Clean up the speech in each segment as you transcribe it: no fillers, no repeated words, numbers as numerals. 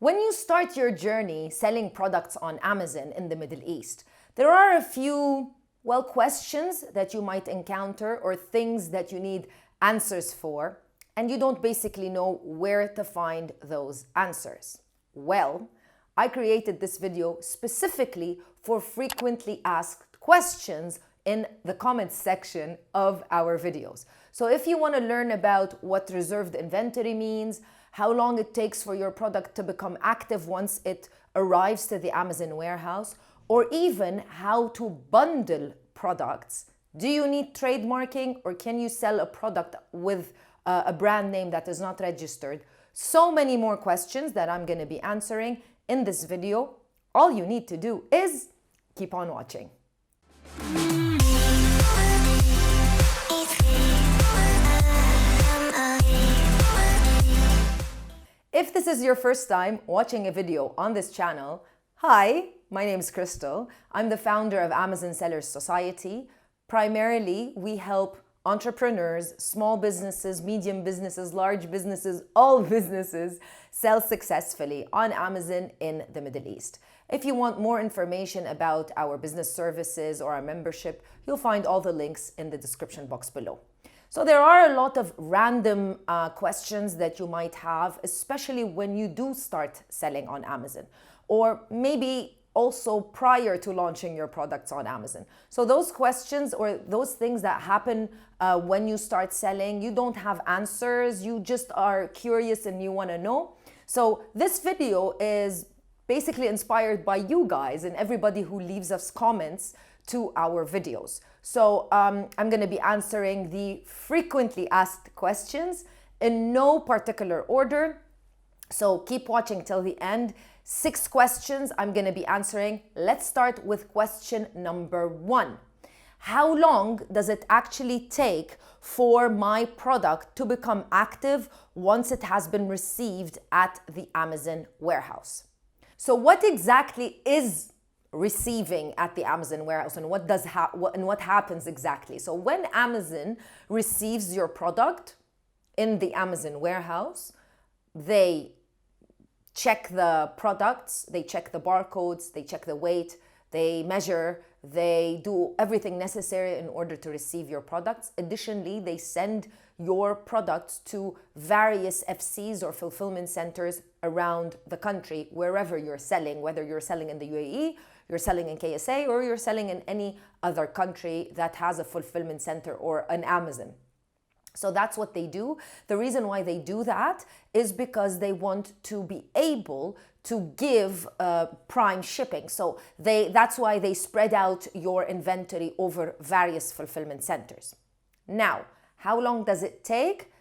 When you start your journey selling products on Amazon in the Middle East, there are a few, questions that you might encounter or things that you need answers for, and you don't basically know where to find those answers. Well, I created this video specifically for frequently asked questions in the comments section of our videos. So if you want to learn about what reserved inventory means, how long it takes for your product to become active once it arrives to the Amazon warehouse, or even how to bundle products. Do you need trademarking, or can you sell a product with a brand name that is not registered? So many more questions that I'm going to be answering in this video. All you need to do is keep on watching. If this is your first time watching a video on this channel, hi, my name is Crystal. I'm the founder of Amazon Sellers Society. Primarily, we help entrepreneurs, small businesses, medium businesses, large businesses, all businesses sell successfully on Amazon in the Middle East. If you want more information about our business services or our membership, you'll find all the links in the description box below. So there are a lot of random questions that you might have, especially when you do start selling on Amazon, or maybe also prior to launching your products on Amazon. So those questions or those things that happen when you start selling, you don't have answers, you just are curious and you want to know. So this video is basically inspired by you guys and everybody who leaves us comments to our videos. So I'm going to be answering the frequently asked questions in no particular order. So keep watching till the end. 6 questions I'm going to be answering. Let's start with question number 1. How long does it actually take for my product to become active once it has been received at the Amazon warehouse? So what exactly is receiving at the Amazon warehouse, and what happens exactly? So when Amazon receives your product in the Amazon warehouse, they check the products, they check the barcodes, they check the weight, they measure, they do everything necessary in order to receive your products. Additionally, they send your products to various FCs or fulfillment centers around the country, wherever you're selling, whether you're selling in the UAE, you're selling in KSA, or you're selling in any other country that has a fulfillment center or an Amazon. So that's what they do. The reason why they do that is because they want to be able to give prime shipping. So that's why they spread out your inventory over various fulfillment centers. Now, how long does it take?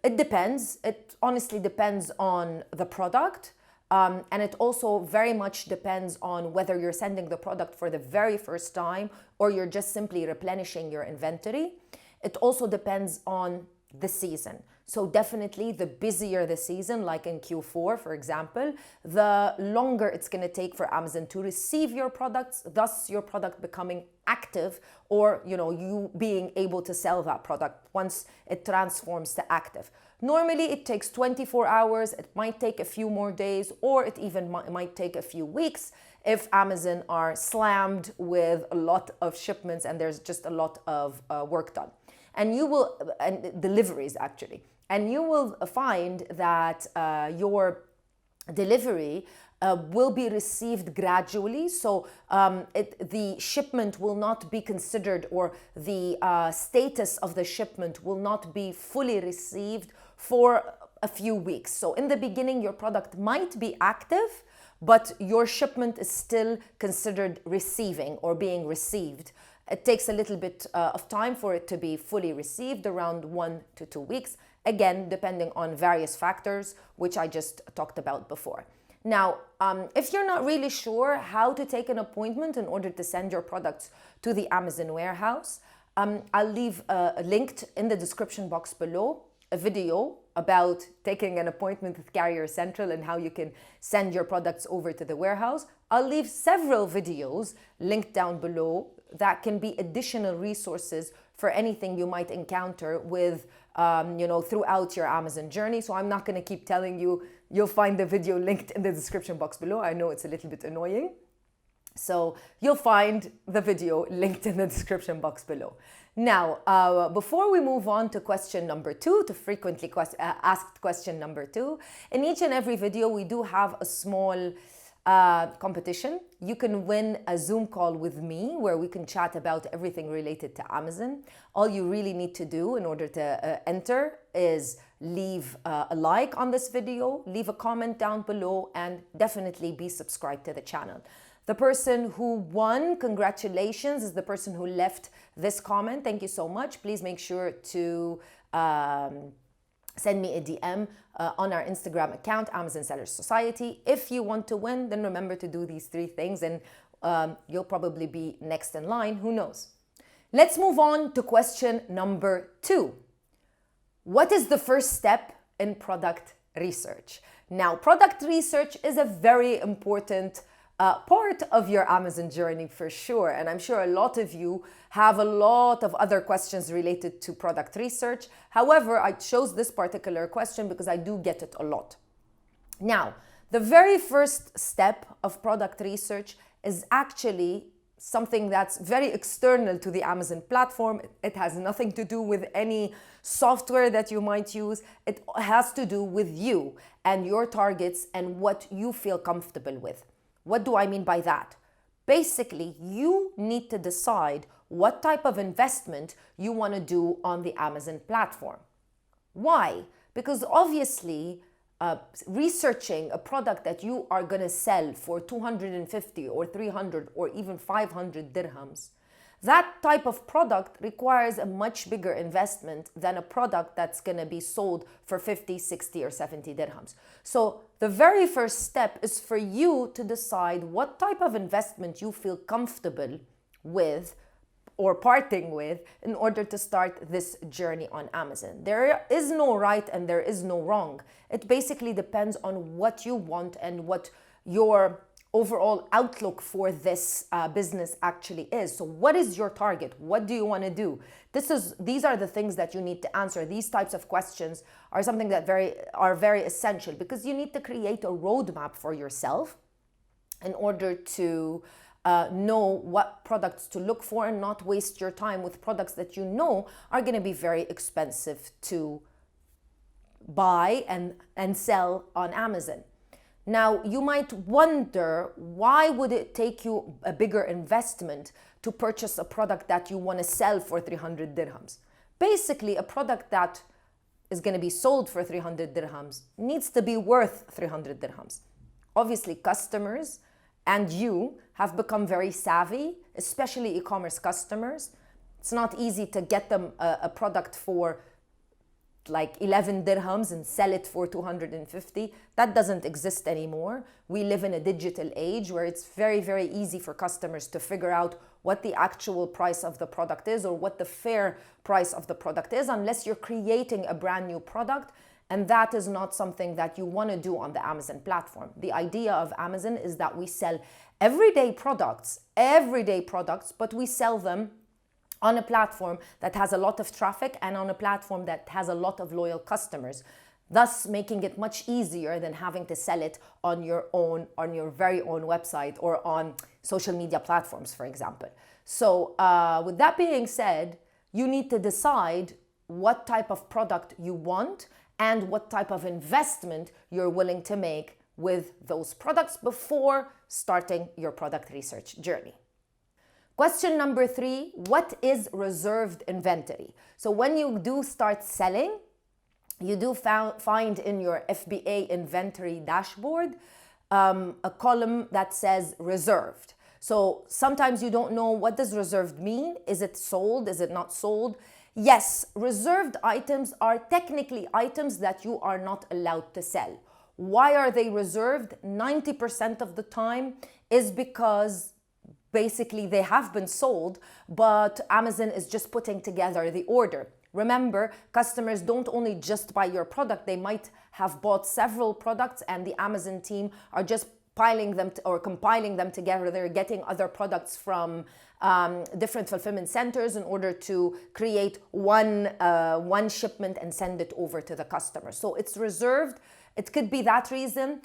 It depends. It honestly depends on the product. And it also very much depends on whether you're sending the product for the very first time or you're just simply replenishing your inventory. It also depends on the season. So definitely the busier the season, like in Q4, for example, the longer it's going to take for Amazon to receive your products, thus your product becoming active, or you being able to sell that product once it transforms to active. Normally it takes 24 hours, it might take a few more days, or it even might take a few weeks if Amazon are slammed with a lot of shipments and there's just a lot of work done. And deliveries actually. And you will find that your delivery will be received gradually. So the shipment will not be considered, or the status of the shipment will not be fully received for a few weeks. So in the beginning, your product might be active, but your shipment is still considered receiving or being received. It takes a little bit of time for it to be fully received, around 1 to 2 weeks, again, depending on various factors, which I just talked about before. Now, if you're not really sure how to take an appointment in order to send your products to the Amazon warehouse, I'll leave linked in the description box below a video about taking an appointment with Carrier Central and how you can send your products over to the warehouse. I'll leave several videos linked down below that can be additional resources for anything you might encounter with, throughout your Amazon journey. So I'm not going to keep telling you you'll find the video linked in the description box below. I know it's a little bit annoying. So you'll find the video linked in the description box below. Now, before we move on to question number 2, to frequently asked question number 2, in each and every video, we do have a small competition. You can win a Zoom call with me where we can chat about everything related to Amazon. All you really need to do in order to enter is leave a like on this video, leave a comment down below, and definitely be subscribed to the channel. The person who won, congratulations, is the person who left this comment. Thank you so much. Please make sure to send me a DM on our Instagram account, Amazon Sellers Society. If you want to win, then remember to do these 3 things and you'll probably be next in line. Who knows? Let's move on to question number 2. What is the first step in product research? Now, product research is a very important part of your Amazon journey for sure. And I'm sure a lot of you have a lot of other questions related to product research. However, I chose this particular question because I do get it a lot. Now, the very first step of product research is actually something that's very external to the Amazon platform. It has nothing to do with any software that you might use. It has to do with you and your targets and what you feel comfortable with. What do I mean by that? Basically, you need to decide what type of investment you want to do on the Amazon platform. Why? Because obviously, researching a product that you are going to sell for 250 or 300 or even 500 dirhams, that type of product requires a much bigger investment than a product that's going to be sold for 50, 60 or 70 dirhams. So the very first step is for you to decide what type of investment you feel comfortable with or parting with in order to start this journey on Amazon. There is no right and there is no wrong. It basically depends on what you want and what your overall outlook for this business actually is. So what is your target? What do you want to do? These are the things that you need to answer. These types of questions are something that are very essential because you need to create a roadmap for yourself in order to know what products to look for and not waste your time with products that you know are going to be very expensive to buy and sell on Amazon. Now, you might wonder, why would it take you a bigger investment to purchase a product that you want to sell for 300 dirhams? Basically, a product that is going to be sold for 300 dirhams needs to be worth 300 dirhams. Obviously, customers and you have become very savvy, especially e-commerce customers. It's not easy to get them a product for like 11 dirhams and sell it for 250. That doesn't exist anymore. We live in a digital age where it's very, very easy for customers to figure out what the actual price of the product is or what the fair price of the product is, unless you're creating a brand new product. And that is not something that you want to do on the Amazon platform. The idea of Amazon is that we sell everyday products, but we sell them on a platform that has a lot of traffic and on a platform that has a lot of loyal customers, thus making it much easier than having to sell it on your very own website or on social media platforms, for example. So with that being said, you need to decide what type of product you want and what type of investment you're willing to make with those products before starting your product research journey. Question number 3, what is reserved inventory? So when you do start selling, you do find in your FBA inventory dashboard a column that says reserved. So sometimes you don't know, what does reserved mean? Is it sold? Is it not sold? Yes, reserved items are technically items that you are not allowed to sell. Why are they reserved? 90% of the time is because basically they have been sold, but Amazon is just putting together the order. Remember, customers don't only just buy your product, they might have bought several products and the Amazon team are just piling them or compiling them together. They're getting other products from different fulfillment centers in order to create one shipment and send it over to the customer. So it's reserved It could be that reason.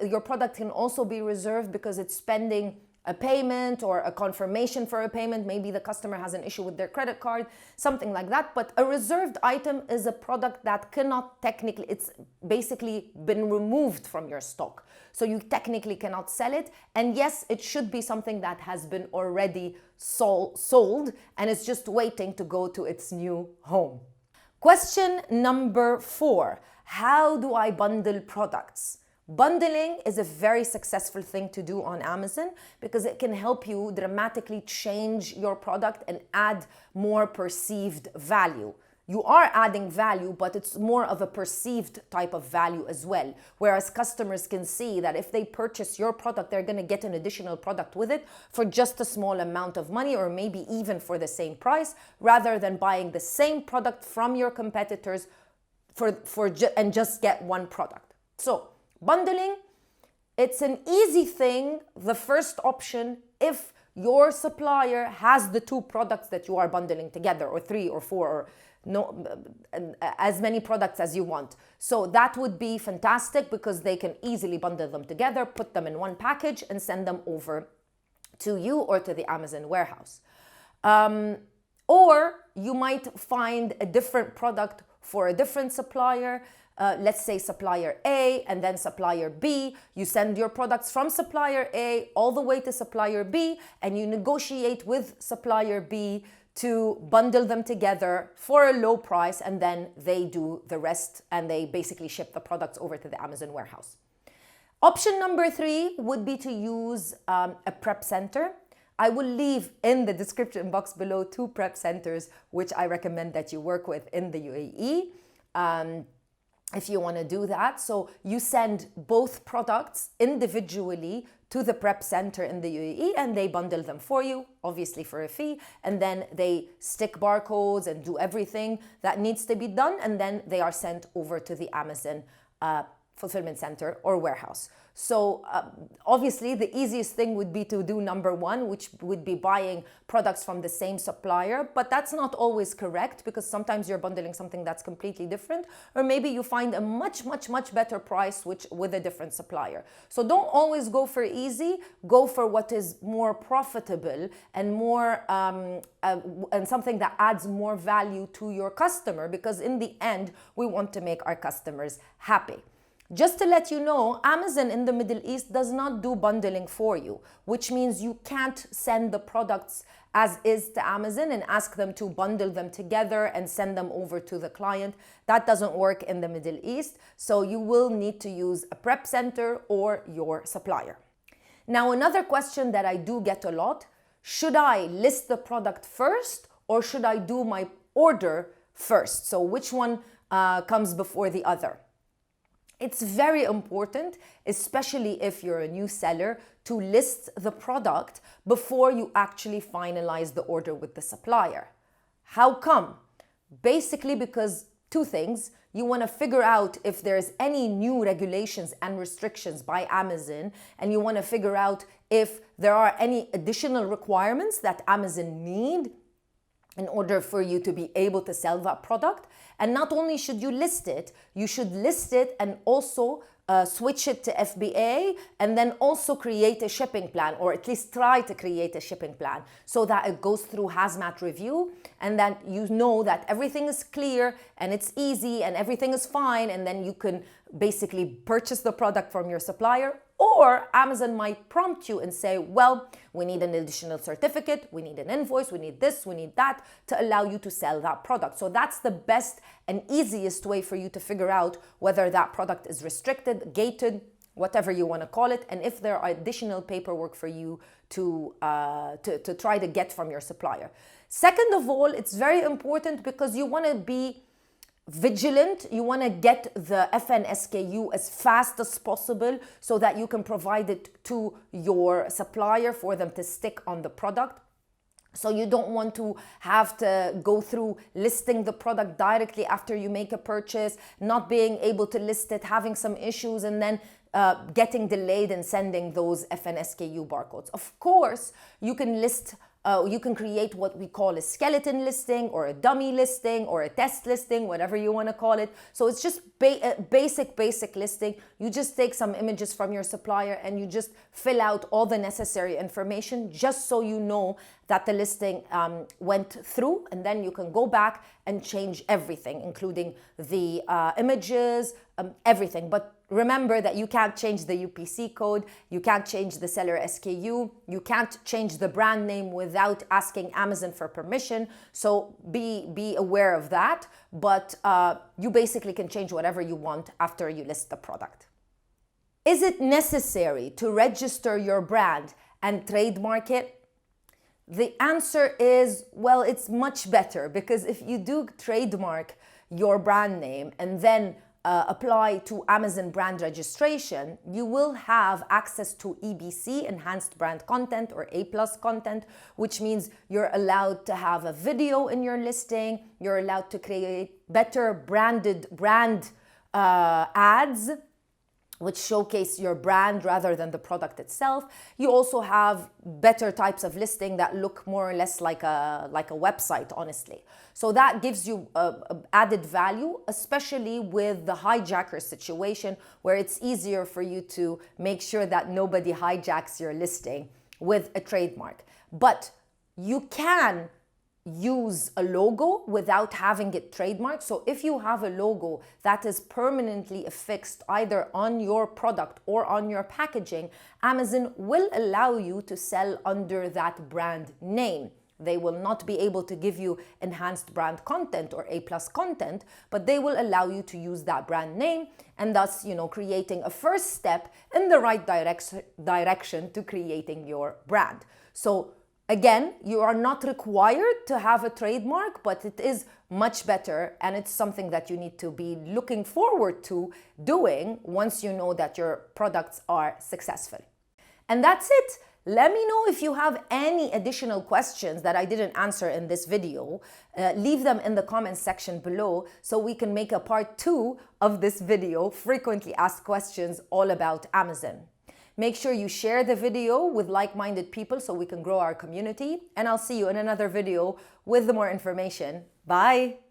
Your product can also be reserved because it's pending a payment or a confirmation for a payment. Maybe the customer has an issue with their credit card, something like that. But a reserved item is a product that cannot technically, it's basically been removed from your stock. So you technically cannot sell it. And yes, it should be something that has been already sold and it's just waiting to go to its new home. Question number 4, how do I bundle products? Bundling is a very successful thing to do on Amazon because it can help you dramatically change your product and add more perceived value. You are adding value, but it's more of a perceived type of value as well. Whereas customers can see that if they purchase your product, they're going to get an additional product with it for just a small amount of money, or maybe even for the same price, rather than buying the same product from your competitors and just get one product. So bundling, it's an easy thing, the first option, if your supplier has the 2 products that you are bundling together, or 3 or 4, or as many products as you want. So that would be fantastic because they can easily bundle them together, put them in one package and send them over to you or to the Amazon warehouse. Or you might find a different product for a different supplier. Let's say supplier A and then supplier B. You send your products from supplier A all the way to supplier B, and you negotiate with supplier B to bundle them together for a low price, and then they do the rest and they basically ship the products over to the Amazon warehouse. Option number 3 would be to use a prep center. I will leave in the description box below 2 prep centers which I recommend that you work with in the UAE. If you want to do that. So you send both products individually to the prep center in the UAE and they bundle them for you, obviously for a fee, and then they stick barcodes and do everything that needs to be done, and then they are sent over to the Amazon fulfillment center or warehouse. So obviously the easiest thing would be to do number 1, which would be buying products from the same supplier, but that's not always correct because sometimes you're bundling something that's completely different, or maybe you find a much much better price with a different supplier. So don't always go for easy, go for what is more profitable and more and something that adds more value to your customer, because in the end we want to make our customers happy. Just to let you know, Amazon in the Middle East does not do bundling for you, which means you can't send the products as is to Amazon and ask them to bundle them together and send them over to the client. That doesn't work in the Middle East, so you will need to use a prep center or your supplier. Now, another question that I do get a lot, should I list the product first or should I do my order first? So which one comes before the other? It's very important, especially if you're a new seller, to list the product before you actually finalize the order with the supplier. How come? Basically because 2 things. You want to figure out if there's any new regulations and restrictions by Amazon, and you want to figure out if there are any additional requirements that Amazon need in order for you to be able to sell that product. And not only should you list it, you should list it and also switch it to FBA, and then also create a shipping plan, or at least try to create a shipping plan so that it goes through hazmat review and that you know that everything is clear and it's easy and everything is fine, and then you can basically purchase the product from your supplier. Or Amazon might prompt you and say, well, we need an additional certificate, we need an invoice, we need this, we need that, to allow you to sell that product. So that's the best and easiest way for you to figure out whether that product is restricted, gated, whatever you want to call it, and if there are additional paperwork for you to try to get from your supplier. Second of all, it's very important because you want to be vigilant. You want to get the FN SKU as fast as possible so that you can provide it to your supplier for them to stick on the product. So you don't want to have to go through listing the product directly after you make a purchase, not being able to list it, having some issues, and then getting delayed in sending those FN SKU barcodes. Of course, you can list You can create what we call a skeleton listing or a dummy listing or a test listing, whatever you want to call it. So it's just basic listing. You just take some images from your supplier and you just fill out all the necessary information just so you know that the listing went through, and then you can go back and change everything, including the images, everything. But remember that you can't change the UPC code, you can't change the seller SKU, you can't change the brand name without asking Amazon for permission. So be aware of that. But you basically can change whatever you want after you list the product. Is it necessary to register your brand and trademark it? The answer is, well, it's much better, because if you do trademark your brand name and then apply to Amazon brand registration, you will have access to EBC, enhanced brand content, or A+ content, which means you're allowed to have a video in your listing, you're allowed to create better branded ads which showcase your brand rather than the product itself. You also have better types of listing that look more or less like a website, honestly. So that gives you added value, especially with the hijacker situation, where it's easier for you to make sure that nobody hijacks your listing with a trademark. But you can use a logo without having it trademarked. So if you have a logo that is permanently affixed either on your product or on your packaging, Amazon will allow you to sell under that brand name. They will not be able to give you enhanced brand content or A+ content, but they will allow you to use that brand name, and thus, creating a first step in the right direction to creating your brand. So again, you are not required to have a trademark, but it is much better, and it's something that you need to be looking forward to doing once you know that your products are successful. And that's it. Let me know if you have any additional questions that I didn't answer in this video. Leave them in the comments section below so we can make a part 2 of this video, frequently asked questions all about Amazon. Make sure you share the video with like-minded people so we can grow our community. And I'll see you in another video with more information. Bye.